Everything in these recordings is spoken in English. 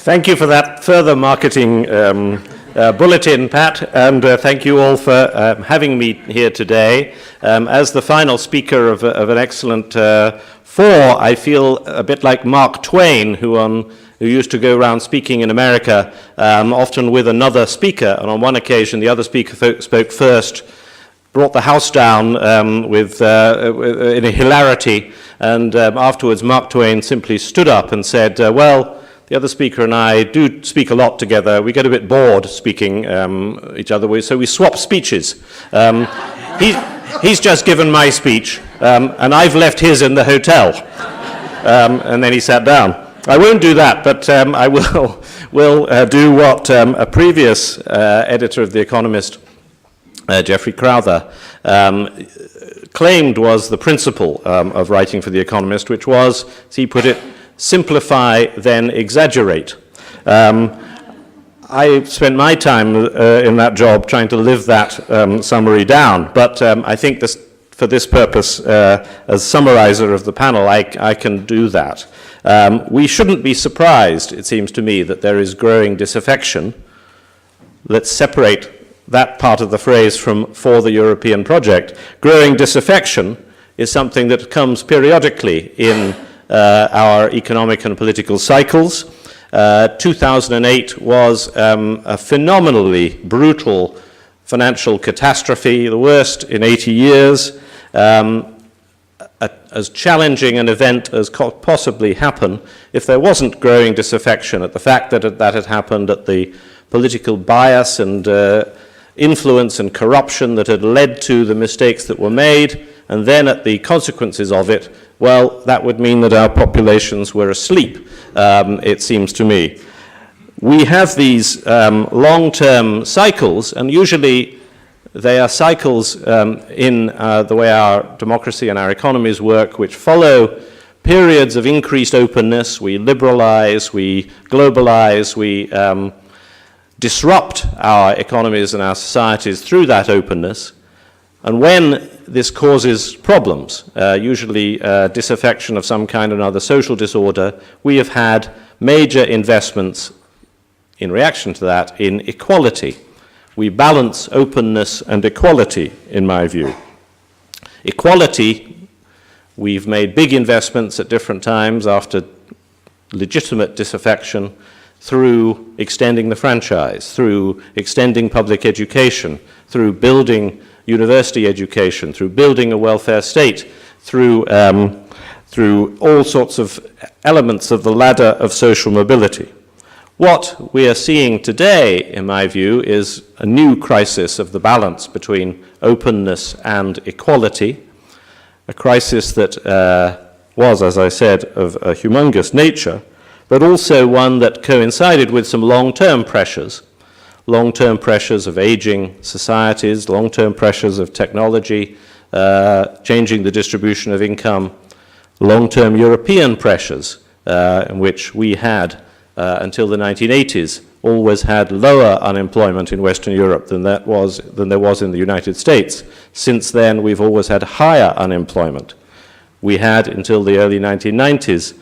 Thank you for that further marketing bulletin, Pat, and thank you all for having me here today. As the final speaker of an excellent four, I feel a bit like Mark Twain, who used to go around speaking in America, often with another speaker, and on one occasion the other speaker spoke first, brought the house down in a hilarity, and afterwards Mark Twain simply stood up and said, well, the other speaker and I do speak a lot together. We get a bit bored speaking each other, so we swap speeches. He's just given my speech, and I've left his in the hotel. And then he sat down. I won't do that, but I will do what a previous editor of The Economist, Geoffrey Crowther, claimed was the principle of writing for The Economist, which was, as he put it, simplify, then exaggerate. I spent my time in that job trying to live that summary down, but I think for this purpose, as summarizer of the panel, I can do that. We shouldn't be surprised, it seems to me, that there is growing disaffection. Let's separate that part of the phrase from "for the European project." Growing disaffection is something that comes periodically in our economic and political cycles. 2008 was a phenomenally brutal financial catastrophe, the worst in 80 years, as challenging an event as could possibly happen if there wasn't growing disaffection at the fact that that had happened, at the political bias and influence and corruption that had led to the mistakes that were made, and then at the consequences of it. Well, that would mean that our populations were asleep, it seems to me. We have these long-term cycles, and usually they are cycles in the way our democracy and our economies work, which follow periods of increased openness. We liberalize, we globalize, we disrupt our economies and our societies through that openness. And when this causes problems, usually disaffection of some kind or another, social disorder, we have had major investments in reaction to that in equality. We balance openness and equality, in my view. Equality, we've made big investments at different times after legitimate disaffection through extending the franchise, through extending public education, through building university education, through building a welfare state, through all sorts of elements of the ladder of social mobility. What we are seeing today, in my view, is a new crisis of the balance between openness and equality, a crisis that was, as I said, of a humongous nature, but also one that coincided with some long-term pressures of aging societies, long-term pressures of technology, changing the distribution of income, long-term European pressures in which we had, until the 1980s, always had lower unemployment in Western Europe than there was in the United States. Since then, we've always had higher unemployment. We had, until the early 1990s,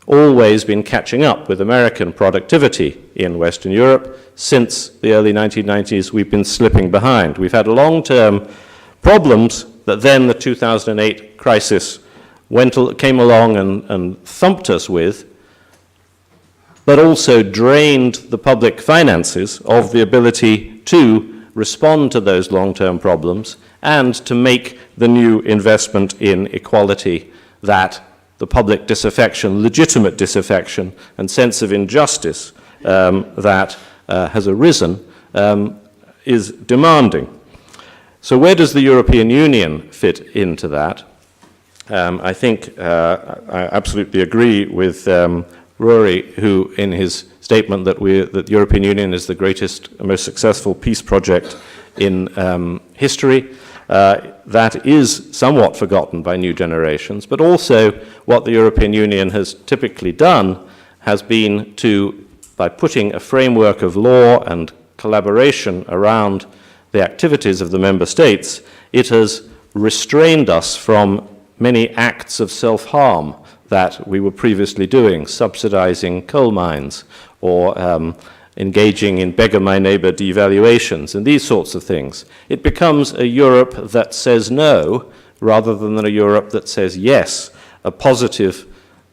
always been catching up with American productivity in Western Europe. Since the early 1990s, we've been slipping behind. We've had long-term problems that then the 2008 crisis came along and thumped us with, but also drained the public finances of the ability to respond to those long-term problems and to make the new investment in equality that the public disaffection, legitimate disaffection, and sense of injustice that has arisen is demanding. So where does the European Union fit into that? I think I absolutely agree with Rory, who in his statement that the European Union is the greatest and most successful peace project in history. That is somewhat forgotten by new generations, but also what the European Union has typically done has been to, by putting a framework of law and collaboration around the activities of the member states, it has restrained us from many acts of self-harm that we were previously doing, subsidizing coal mines or engaging in beggar-my-neighbor devaluations and these sorts of things. It becomes a Europe that says no rather than a Europe that says yes, a positive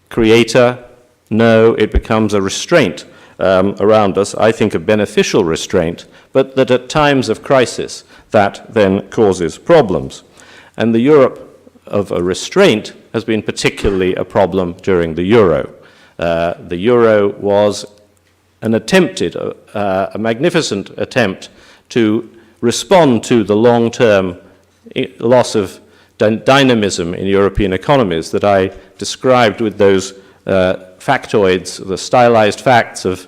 creator. No, it becomes a restraint around us, I think a beneficial restraint, but that at times of crisis that then causes problems. And the Europe of a restraint has been particularly a problem during the euro. The euro was an attempted, a magnificent attempt to respond to the long-term loss of dynamism in European economies that I described with those factoids, the stylized facts of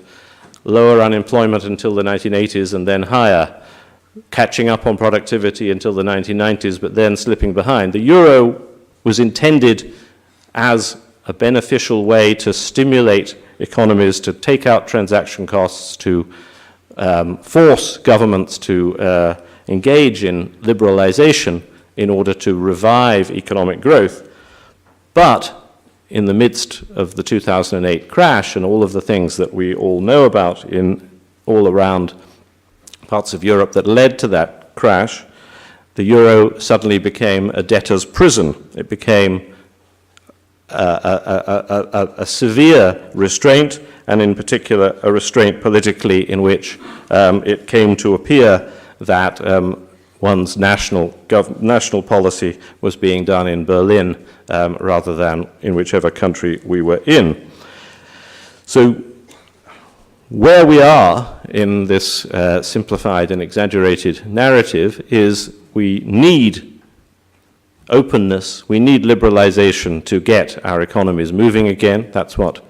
lower unemployment until the 1980s and then higher, catching up on productivity until the 1990s, but then slipping behind. The euro was intended as a beneficial way to stimulate economies, to take out transaction costs, to force governments to engage in liberalization in order to revive economic growth. But in the midst of the 2008 crash and all of the things that we all know about in all around parts of Europe that led to that crash, the euro suddenly became a debtor's prison. It became a severe restraint, and in particular a restraint politically in which it came to appear that one's national policy was being done in Berlin rather than in whichever country we were in. So where we are in this simplified and exaggerated narrative is we need openness, we need liberalization to get our economies moving again. That's what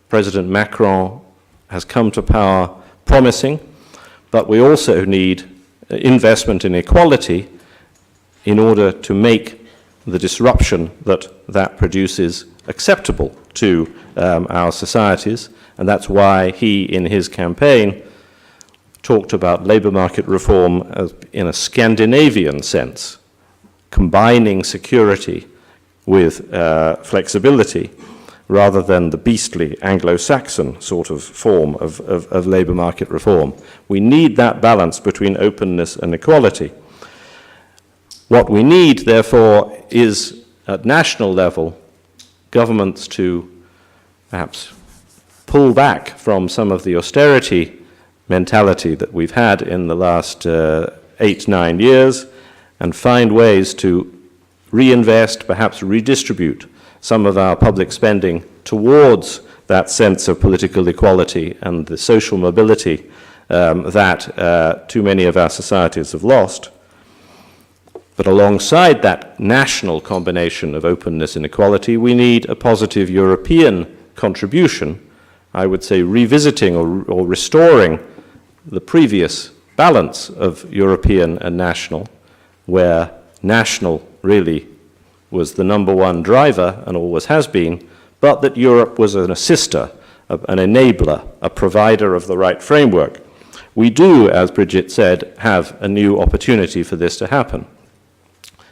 President Macron has come to power promising. But we also need investment in equality in order to make the disruption that produces acceptable to our societies. And that's why he, in his campaign, talked about labor market reform in a Scandinavian sense, combining security with flexibility, rather than the beastly Anglo-Saxon sort of form of labor market reform. We need that balance between openness and equality. What we need, therefore, is at national level, governments to perhaps pull back from some of the austerity mentality that we've had in the last 8-9 years and find ways to reinvest, perhaps redistribute some of our public spending towards that sense of political equality and the social mobility that too many of our societies have lost. But alongside that national combination of openness and equality, we need a positive European contribution, I would say revisiting or restoring the previous balance of European and national, where national really was the number one driver and always has been, but that Europe was an assister, an enabler, a provider of the right framework. We do, as Bridget said, have a new opportunity for this to happen.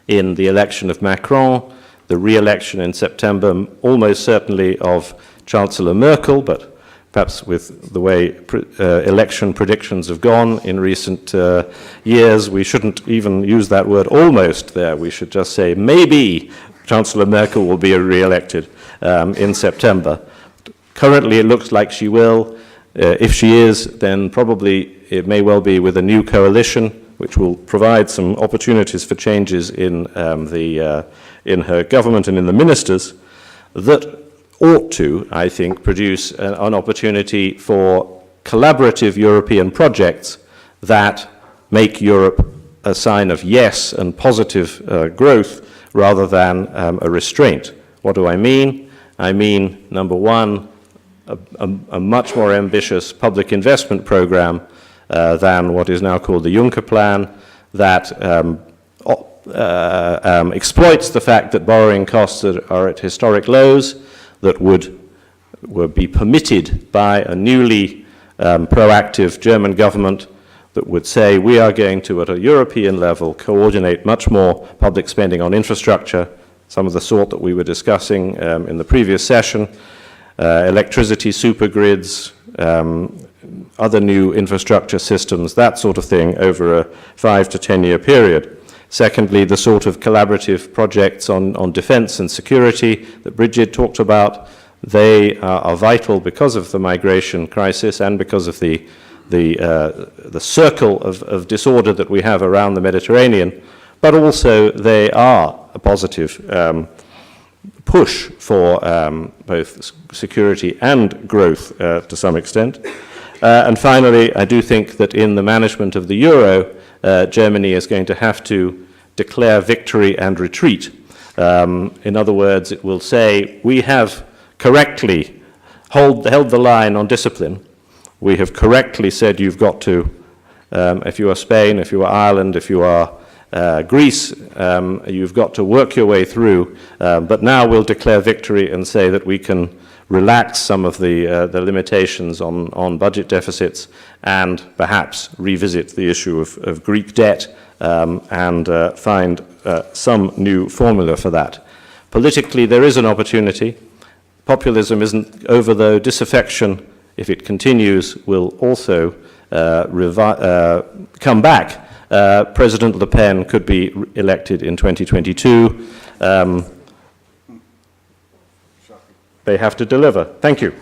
In the election of Macron, the re-election in September, almost certainly of Chancellor Merkel, but perhaps with the way election predictions have gone in recent years, we shouldn't even use that word almost there. We should just say maybe Chancellor Merkel will be re-elected in September. Currently, it looks like she will. If she is, then probably it may well be with a new coalition, which will provide some opportunities for changes in her government and in the ministers, that ought to, I think, produce an opportunity for collaborative European projects that make Europe a sign of yes and positive growth rather than a restraint. What do I mean? I mean, number one, a much more ambitious public investment program than what is now called the Juncker Plan, that exploits the fact that borrowing costs are at historic lows, that would be permitted by a newly proactive German government that would say we are going to, at a European level, coordinate much more public spending on infrastructure, some of the sort that we were discussing in the previous session, electricity supergrids, other new infrastructure systems, that sort of thing, over a 5 to 10 year period. Secondly, the sort of collaborative projects on defense and security that Bridget talked about, they are vital because of the migration crisis and because of the circle of disorder that we have around the Mediterranean, but also they are a positive push for both security and growth to some extent. And finally, I do think that in the management of the euro, Germany is going to have to declare victory and retreat. In other words, it will say, we have correctly held the line on discipline. We have correctly said you've got to, if you are Spain, if you are Ireland, if you are Greece, you've got to work your way through, but now we'll declare victory and say that we can relax some of the limitations on budget deficits and perhaps revisit the issue of Greek debt and find some new formula for that. Politically, there is an opportunity. Populism isn't over, though. Disaffection, if it continues, will also come back. President Le Pen could be elected in 2022. They have to deliver. Thank you.